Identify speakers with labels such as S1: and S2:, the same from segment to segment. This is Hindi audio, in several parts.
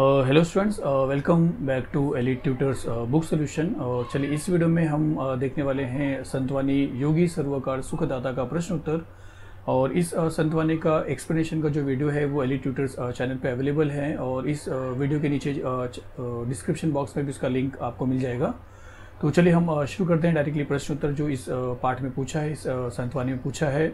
S1: Hello students, welcome back to elite tutors book solution. चलिए इस वीडियो में हम देखने वाले हैं संतवानी योगी सर्वकार सुखदाता का प्रश्न उत्तर। और इस संतवानी का एक्सप्लेनेशन का जो वीडियो है वो एलीट ट्यूटर्स चैनल पे अवेलेबल है और इस वीडियो के नीचे डिस्क्रिप्शन बॉक्स में भी उसका लिंक आपको मिल जाएगा। तो चलिए हम शुरू करते हैं डायरेक्टली प्रश्न उत्तर जो इस पार्ट में पूछा है, इस संतवानी में पूछा है।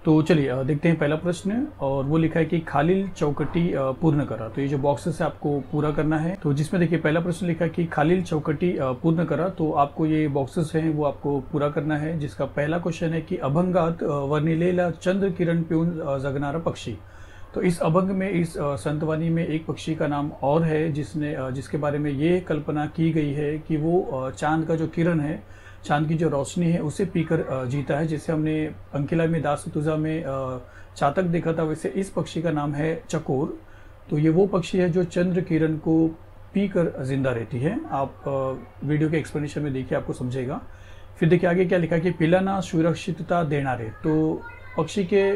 S1: तो चलिए देखते हैं पहला प्रश्न, और वो लिखा है कि खालिल चौकटी पूर्ण करा। तो ये जो बॉक्सेस है आपको पूरा करना है। तो जिसमें देखिए पहला प्रश्न लिखा है कि खालिल चौकटी पूर्ण करा, तो आपको ये बॉक्सेस हैं वो आपको पूरा करना है। जिसका पहला क्वेश्चन है कि अभंगात वर्णिलेला चंद्र किरण प्यून जगनारा पक्षी। तो इस अभंग में, इस संतवानी में एक पक्षी का नाम और है जिसके बारे में ये कल्पना की गई है कि वो चांद का जो किरण है, चांद की जो रोशनी है उसे पीकर जीता है। जैसे हमने अंकिला में दास तुजा में चातक देखा था, वैसे इस पक्षी का नाम है चकोर। तो ये वो पक्षी है जो चंद्र किरण को पीकर जिंदा रहती है। आप वीडियो के एक्सप्लेनेशन में देखिए, आपको समझेगा। फिर देखिए आगे क्या लिखा कि पिलाना सुरक्षितता देना रे। तो पक्षी के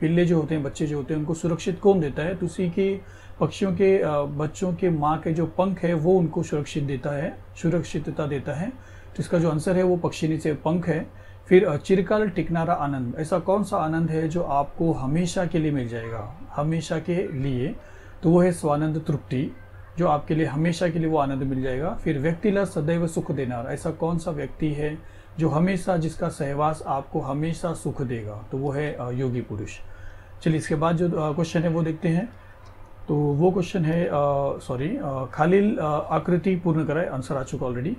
S1: पिल्ले जो होते हैं, बच्चे जो होते हैं, उनको सुरक्षित कौन देता है? तो उसी की पक्षियों के बच्चों के माँ के जो पंख है वो उनको सुरक्षित देता है, सुरक्षितता देता है। तो इसका जो आंसर है वो पक्षी नीचे पंख है। फिर चिरकाल टिकनारा आनंद, ऐसा कौन सा आनंद है जो आपको हमेशा के लिए मिल जाएगा, हमेशा के लिए? तो वो है स्वानंद तृप्ति, जो आपके लिए हमेशा के लिए वो आनंद मिल जाएगा। फिर व्यक्तिला सदैव सुख देना, ऐसा कौन सा व्यक्ति है जो हमेशा, जिसका सहवास आपको हमेशा सुख देगा? तो वो है योगी पुरुष। चलिए इसके बाद जो क्वेश्चन है वो देखते हैं। तो वो क्वेश्चन है खालिल आकृति पूर्ण कराए, आंसर आ चुका ऑलरेडी।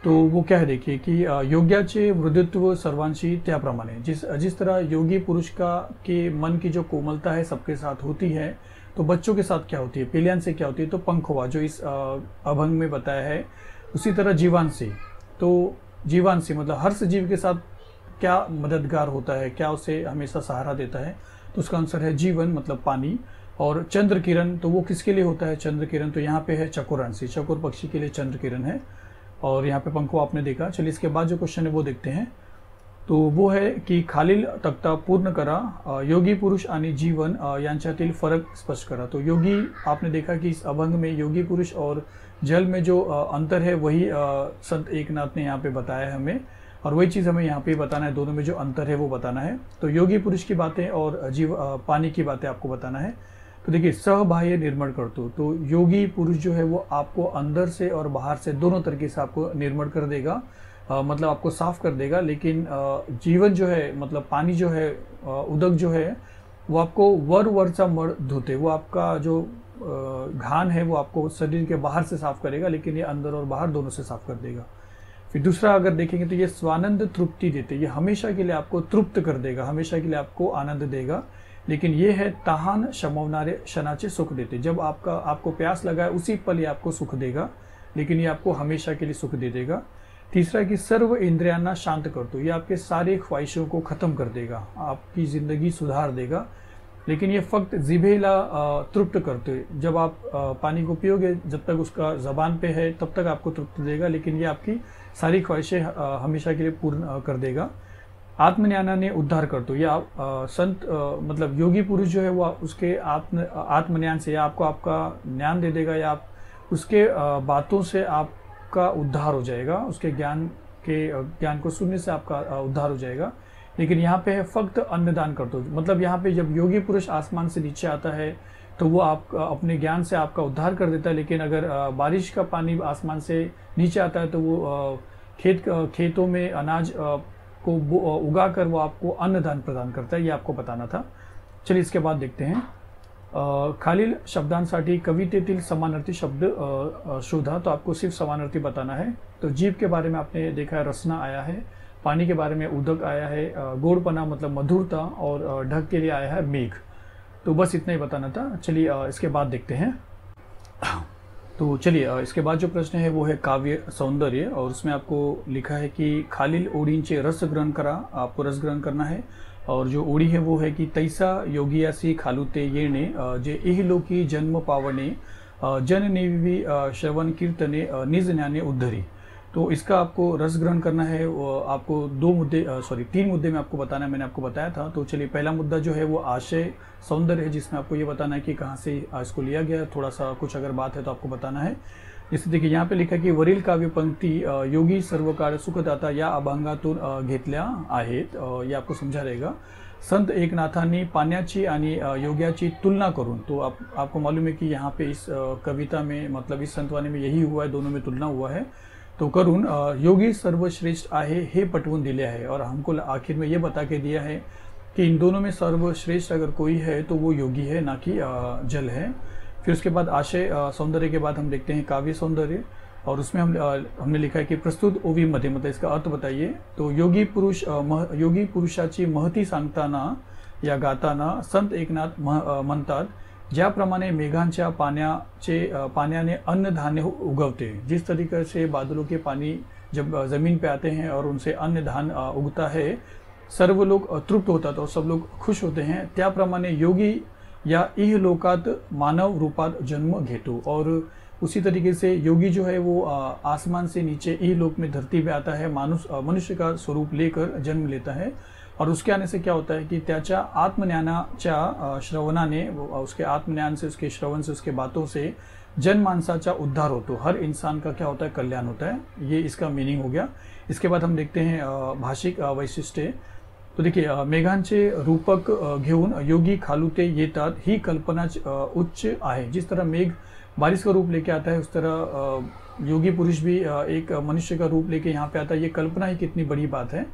S1: तो वो क्या है देखिए कि योग्याचे वृद्धत्व सर्वांशी त्याप्रमाणे, जिस तरह योगी पुरुष के मन की जो कोमलता है सबके साथ होती है, तो बच्चों के साथ क्या होती है, पिलियन से क्या होती है? तो पंख हुआ, जो इस अभंग में बताया है। उसी तरह जीवांशी, तो जीवांशी मतलब हर्ष जीव के साथ क्या मददगार होता है, क्या उसे हमेशा सहारा देता है? तो उसका आंसर है जीवन, मतलब पानी। और चंद्र किरण, तो वो किसके लिए होता है चंद्र किरण? तो यहाँ पे है चकोरांशी, चकोर पक्षी के लिए चंद्र किरण है। और यहाँ पे पंखो आपने देखा। चलिए इसके बाद जो क्वेश्चन है वो देखते हैं। तो वो है कि खालील तक्ता पूर्ण करा, योगी पुरुष आणि जीवन यांच्यातील फरक स्पष्ट करा। तो योगी, आपने देखा कि इस अभंग में योगी पुरुष और जल में जो अंतर है वही संत एकनाथ ने यहाँ पे बताया है हमें, और वही चीज़ हमें यहाँ पे बताना है। दोनों में जो अंतर है वो बताना है। तो योगी पुरुष की बातें और पानी की बातें आपको बताना है। तो देखिए सहबाह्य निर्मल कर दो, तो योगी पुरुष जो है वो आपको अंदर से और बाहर से दोनों तरीके से आपको निर्मल कर देगा, मतलब आपको साफ कर देगा। लेकिन जीवन जो है, मतलब पानी जो है, उदक जो है, वो आपको वरचा मड़ धोते, वो आपका जो घान है वो आपको शरीर के बाहर से साफ करेगा, लेकिन ये अंदर और बाहर दोनों से साफ कर देगा। फिर दूसरा अगर देखेंगे तो ये स्वानंद तृप्ति देते, ये हमेशा के लिए आपको तृप्त कर देगा, हमेशा के लिए आपको आनंद देगा। लेकिन ये है तहान शमवनारे क्षणाचे सुख देते, जब आपको प्यास लगा है उसी पल ये आपको सुख देगा, लेकिन ये आपको हमेशा के लिए सुख दे देगा। तीसरा कि सर्व इंद्रियांना शांत कर दो, ये आपके सारे ख्वाहिशों को खत्म कर देगा, आपकी जिंदगी सुधार देगा। लेकिन ये फक्त जिभेला तृप्त करते, जब आप पानी को पियोगे, जब तक उसका जबान पे है तब तक आपको तृप्त देगा, लेकिन ये आपकी सारी ख्वाहिशें हमेशा के लिए पूर्ण कर देगा। आत्मज्ञानाने उद्धार कर दो, या संत मतलब योगी पुरुष जो है वो उसके आत्मज्ञान से, या आपको आपका ज्ञान दे देगा, या आप उसके बातों से आपका उद्धार हो जाएगा, उसके ज्ञान को सुनने से आपका उद्धार हो जाएगा। लेकिन यहाँ पे है फक्त अन्नदान कर दो, मतलब यहाँ पे जब योगी पुरुष आसमान से नीचे आता है तो वो आप अपने ज्ञान से आपका उद्धार कर देता है। लेकिन अगर बारिश का पानी आसमान से नीचे आता है तो वो खेतों में अनाज को उगाकर वो आपको अन्नदान प्रदान करता है, ये आपको बताना था। चलिए इसके बाद देखते हैं। खालील शब्दांसाठी कवितेतील समानार्थी शब्द शोधा, तो आपको सिर्फ समानार्थी बताना है। तो जीव के बारे में आपने देखा है रसना आया है, पानी के बारे में उदक आया है, गोड़पना मतलब मधुरता, और ढक के लिए आया है मेघ। तो बस इतना ही बताना था। चलिए इसके बाद देखते हैं। तो चलिए इसके बाद जो प्रश्न है वो है काव्य सौंदर्य, और उसमें आपको लिखा है कि खालील ओढींचे रस ग्रहण करा, आपको रस ग्रहण करना है। और जो ओढी है वो है कि तैसा योगियासी खालुते येणे, जे इहलोकी जन्म पावणे, जननेवी श्रवण कीर्तने निज ज्ञाने उद्धरी। तो इसका आपको रस ग्रहण करना है। आपको तीन मुद्दे में आपको बताना है, मैंने आपको बताया था। तो चलिए, पहला मुद्दा जो है वो आशय सौंदर्य है, जिसमें आपको ये बताना है कि कहाँ से इसको लिया गया, थोड़ा सा कुछ अगर बात है तो आपको बताना है। जैसे देखिए यहाँ पे लिखा है की वरील काव्य पंक्ती योगी सर्वकाळ सुखदाता या अभंगातून घेतल्या आहेत, ये आपको समझा रहेगा। संत एकनाथांनी पाण्याची आणि योग्याची तुलना करून, तो आपको मालूम है कि यहाँ पे इस कविता में, मतलब इस संतवाणी में यही हुआ है, दोनों में तुलना हुआ है। तो करून योगी सर्वश्रेष्ठ आहे हे पटवून दिले है, और हमको आखिर में ये बता के दिया है कि इन दोनों में सर्वश्रेष्ठ अगर कोई है तो वो योगी है, ना कि जल है। फिर उसके बाद आशय सौंदर्य के बाद हम देखते हैं काव्य सौंदर्य, और उसमें हमने लिखा है कि प्रस्तुत ओवी मध्ये, मतलब इसका अर्थ बताइए। तो योगी पुरुषाची महती सांगताना या गाताना संत एकनाथ म्हणतात, ज्याप्रमाणे मेघांच्या पाण्याने अन्न धान्य उगवते। जिस तरीके से बादलों के पानी जब जमीन पे आते हैं और उनसे अन्न धान उगता है, सर्व लोग तृप्त होतात और सब लोग खुश होते हैं, त्याप्रमाणे योगी या इह लोकात मानव रूपात जन्म घेतो। और उसी तरीके से योगी जो है वो आसमान से नीचे इह लोक में धरती पे आता है, मनुष्य का स्वरूप लेकर जन्म लेता है। और उसके आने से क्या होता है कि त्याच्या आत्मज्ञानाच्या श्रवणाने, उसके आत्मज्ञान से, उसके श्रवण से, उसके बातों से जनमानसाचा उद्धार होतो, हर इंसान का क्या होता है, कल्याण होता है। ये इसका मीनिंग हो गया। इसके बाद हम देखते हैं भाषिक वैशिष्ट्य। तो देखिए, मेघांचे रूपक घेऊन योगी खालुते येतात, ही कल्पनाच उच्च आहे। जिस तरह मेघ बारिश का रूप लेके आता है, उस तरह योगी पुरुष भी एक मनुष्य का रूप लेके यहाँ पे आता है। ये कल्पना ही कितनी बड़ी बात है।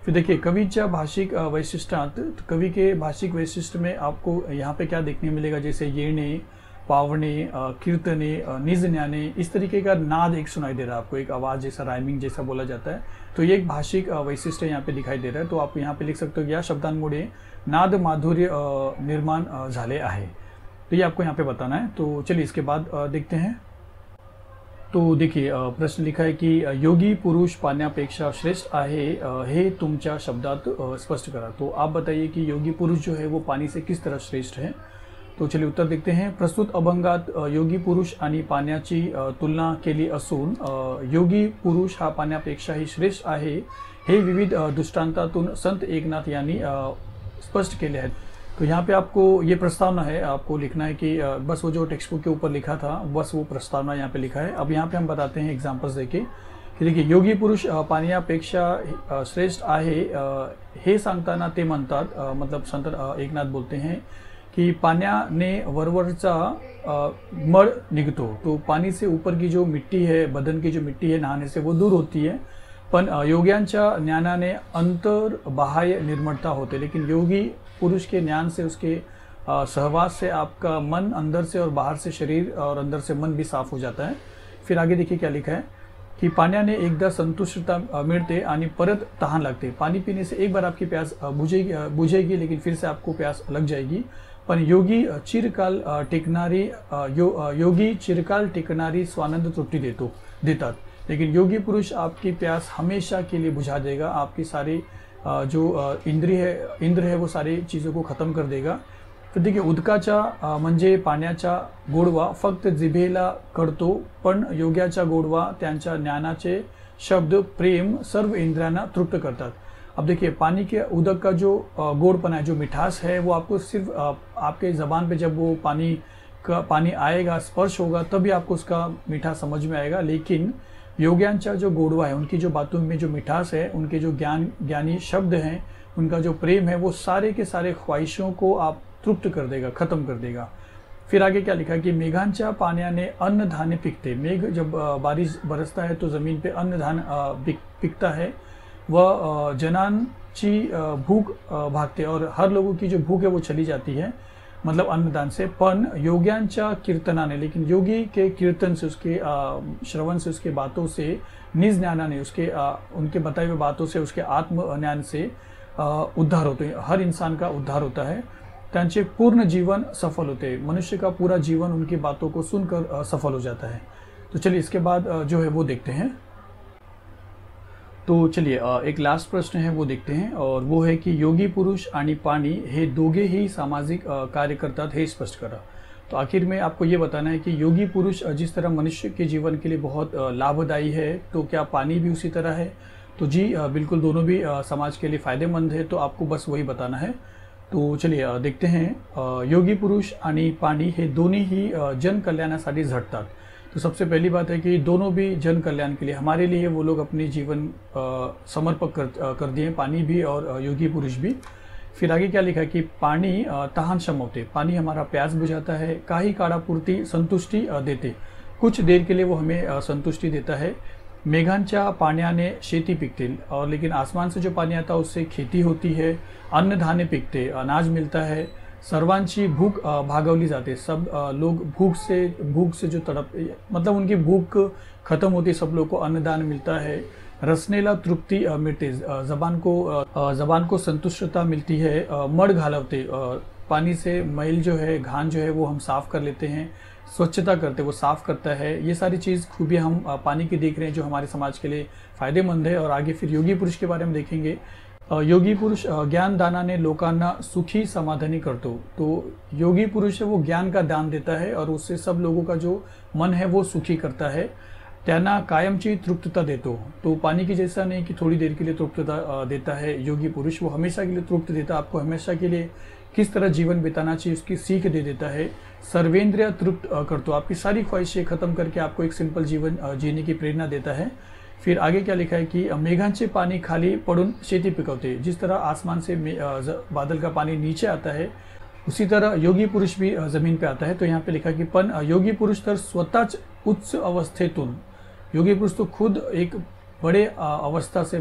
S1: फिर देखिए, कविच्या भाषिक वैशिष्ट्यात, कवि के भाषिक वैशिष्ट में आपको यहाँ पे क्या देखने मिलेगा, जैसे येणे, पावणे, कीर्तने, निज ज्ञाने, इस तरीके का नाद एक सुनाई दे रहा है आपको, एक आवाज जैसा, राइमिंग जैसा बोला जाता है। तो ये एक भाषिक वैशिष्ट्य यहाँ पे दिखाई दे रहा है। तो आप यहाँ पे लिख सकते हो कि या शब्दांमुळे नाद माधुर्य निर्माण झाले आहे। तो ये आपको यहाँ पे बताना है। तो चलिए इसके बाद देखते हैं। तो देखिए, प्रश्न लिखा है कि योगी पुरुष पाण्यापेक्षा श्रेष्ठ आहे, हे तुमच्या शब्दात स्पष्ट करा। तो आप बताइए कि योगी पुरुष जो है वो पानी से किस तरह श्रेष्ठ है। तो चलिए उत्तर देखते हैं। प्रस्तुत अभंगात योगी पुरुष आणि पाण्याची तुलना केली असून योगी पुरुष हा पाण्यापेक्षाही श्रेष्ठ आहे, हे विविध दृष्टांतातून संत एकनाथ यांनी स्पष्ट केले आहेत। तो यहाँ पे आपको ये प्रस्तावना है, आपको लिखना है कि बस वो जो टेक्स्ट बुक के ऊपर लिखा था, बस वो प्रस्तावना यहाँ पे लिखा है। अब यहाँ पे हम बताते हैं एग्जाम्पल्स देके कि देखिए, योगी पुरुष पाण्यापेक्षा श्रेष्ठ आहे हे सांगताना ते म्हणतात, मतलब संत एकनाथ बोलते हैं कि पाण्याने वरवरचा मळ निघतो। तो पानी से ऊपर की जो मिट्टी है, बदन की जो मिट्टी है, नहाने से वो दूर होती है, पण योग्यांच्या ज्ञानाने अंतर बाह्य निर्मलता होते। लेकिन योगी पुरुष के ज्ञान से, उसके सहवास से आपका मन अंदर से और बाहर से, शरीर और अंदर से मन भी साफ हो जाता है। फिर आगे देखिए क्या लिखा है कि पाण्याने एकदा संतुष्टता मिळते आणि परत तहान लगते। पानी पीने से एक बार आपकी प्यास बुझेगी, लेकिन फिर से आपको प्यास लग जाएगी। पण योगी चिरकाल टिकणारी स्वानंद तृप्ति देतात। लेकिन योगी पुरुष आपकी प्यास हमेशा के लिए बुझा देगा। आपकी सारी जो इंद्र है वो सारी चीज़ों को ख़त्म कर देगा। फिर देखिए, उदकाचा म्हणजे पाण्याचा गोडवा फक्त जिभेला कळतो, पण योग्याचा गोडवा त्यांच्या ज्ञानाचे शब्द प्रेम सर्व इंद्रियांना तृप्त करतात। अब देखिए, पानी के उदक का जो गोड़पना है, जो मिठास है, वो आपको सिर्फ आपके ज़बान पे जब वो पानी आएगा, स्पर्श होगा, तभी आपको उसका मीठा समझ में आएगा। लेकिन योग्यांचा जो गोड़वा है, उनकी जो बातों में जो मिठास है, उनके जो ज्ञानी शब्द हैं, उनका जो प्रेम है, वो सारे के सारे ख्वाहिशों को आप तृप्त कर देगा, खत्म कर देगा। फिर आगे क्या लिखा कि मेघांच्या पाण्याने अन्न धान्य पिकते। मेघ जब बारिश बरसता है तो ज़मीन पे अन्न धान्य पिकता है, वह जनांची भूख भागते, और हर लोगों की जो भूख है वो चली जाती है, मतलब अन्नदान से। पण योग्यांच्या कीर्तनाने, लेकिन योगी के कीर्तन से, उसके श्रवण से, उसके बातों से, निज ज्ञानाने, उसके उनके बताए हुए बातों से, उसके आत्म ज्ञान से उद्धार होते हैं। हर इंसान का उद्धार होता है, त्यांचे पूर्ण जीवन सफल होते हैं। मनुष्य का पूरा जीवन उनकी बातों को सुनकर सफल हो जाता है। तो चलिए इसके बाद जो है वो देखते हैं। तो चलिए एक लास्ट प्रश्न है वो देखते हैं, और वो है कि योगी पुरुष आणि पाणी हे दोघेही सामाजिक कार्य करतात, हे स्पष्ट करा। तो आखिर में आपको ये बताना है कि योगी पुरुष जिस तरह मनुष्य के जीवन के लिए बहुत लाभदायी है, तो क्या पानी भी उसी तरह है? तो जी बिल्कुल, दोनों भी समाज के लिए फ़ायदेमंद है, तो आपको बस वही बताना है। तो चलिए देखते हैं। योगी पुरुष आणि पाणी हे दोन्ही ही जन कल्याणासाठी झटतात। तो सबसे पहली बात है कि दोनों भी जन कल्याण के लिए, हमारे लिए वो लोग अपनी जीवन समर्पक कर दिए, पानी भी और योगी पुरुष भी। फिर आगे क्या लिखा है कि पाणी तहान शमवते, पानी हमारा प्यास बुझाता है, काही काळापुरती संतुष्टि देते, कुछ देर के लिए वो हमें संतुष्टि देता है। मेघांच्या पाण्याने शेती पिकते, और लेकिन आसमान से जो पानी आता है उससे खेती होती है। अन्नधान्य पिकते, अनाज मिलता है। सर्वांची भूख भागवली जाते, सब लोग भूख से जो तड़प, मतलब उनकी भूख खत्म होती, सब लोग को अन्नदान मिलता है। रसनेला तृप्ति मिळते, जबान को संतुष्टता मिलती है। मड घालवते, पानी से मैल जो है, घान जो है वो हम साफ कर लेते हैं। स्वच्छता करते, वो साफ करता है। ये सारी चीज़ खूबियाँ हम पानी की देख रहे हैं जो हमारे समाज के लिए फ़ायदेमंद है। और आगे फिर योगी पुरुष के बारे में देखेंगे। योगी पुरुष ज्ञानदानाने लोकांना सुखी समाधानी करतो, तो योगी पुरुष है वो ज्ञान का दान देता है और उससे सब लोगों का जो मन है वो सुखी करता है। त्यांना कायमची तृप्तता देतो, तो पानी की जैसा नहीं कि थोड़ी देर के लिए तृप्तता देता है योगी पुरुष, वो हमेशा के लिए तृप्त देता है। आपको हमेशा के लिए किस तरह जीवन बिताना चाहिए उसकी सीख दे देता है। सर्वेंद्रिय तृप्त करतो, आपकी सारी ख्वाहिशें खत्म करके आपको एक सिंपल जीवन जीने की प्रेरणा देता है। फिर आगे क्या लिखा है कि मेघांचे पानी खाली पड़ून शेती पिकवते, जिस तरह आसमान से बादल का पानी नीचे आता है उसी तरह योगी पुरुष भी जमीन पे आता है। तो यहाँ पे लिखा कि पण योगी पुरुष तर स्वतःच उच्च अवस्थेतून, योगी पुरुष तो खुद एक बड़े अवस्था से,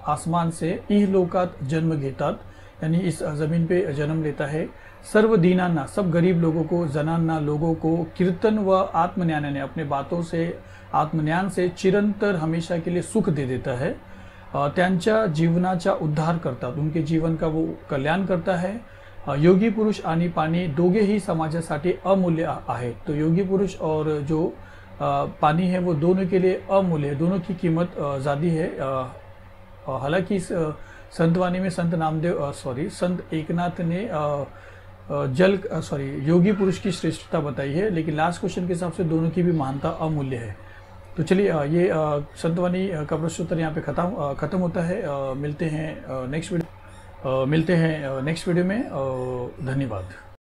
S1: आसमान से इहलोकात जन्म घेतात, यानी इस जमीन पे जन्म लेता है। सर्व दीनांना, सब गरीब लोगों को, जनांना लोगों को, कीर्तन व आत्मज्ञान ने, अपने बातों से, आत्मज्ञान से चिरंतर हमेशा के लिए सुख दे देता है। त्यांच्या जीवनाचा उद्धार करतात, उनके जीवन का वो कल्याण करता है। योगी पुरुष आणि पाणी दोघेही समाजासाठी अमूल्य आहे। तो योगी पुरुष और जो पानी है वो दोनों के लिए अमूल्य है, दोनों की कीमत ज़्यादा है। हालांकि इस संतवाणी में संत एकनाथ ने योगी पुरुष की श्रेष्ठता बताई है, लेकिन लास्ट क्वेश्चन के हिसाब से दोनों की भी महानता अमूल्य है। तो चलिए ये संतवाणी का प्रश्नोत्तर यहाँ पे खत्म होता है। मिलते हैं नेक्स्ट वीडियो में। धन्यवाद।